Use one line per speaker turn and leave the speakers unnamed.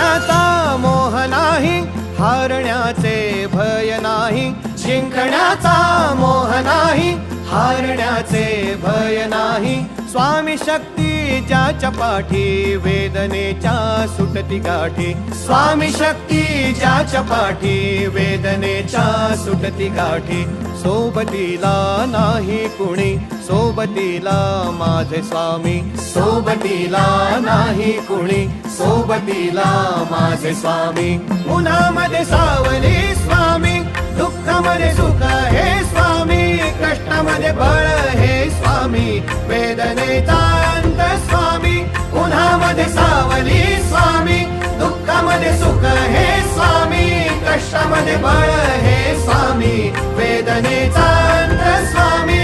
जिंकण्याचा मोह नाही, हारण्याचे भय नाही. जिंकण्याचा मोह नाही, हारण्याचे भय नाही. स्वामी शक्ती ज्याच्या पाठी, वेदनेच्या सुटती गाठी. स्वामी शक्ती ज्याच्या पाठी, वेदनेच्या सुटती गाठी. सोबतीला नाही कुणी, सोबतीला माझे स्वामी. सोबतीला नाही कुणी, सोबतीला माझे स्वामी. उन्हामध्ये सावली स्वामी, दुःखामध्ये सुख हे स्वामी. कष्टामध्ये बळ हे स्वामी, वेदनेचा अंत स्वामी. उन्हामध्ये सावली स्वामी, दुःखामध्ये सुख हे स्वामी. कष्टामध्ये बळ हे स्वामी, वेदनेचा अंत स्वामी.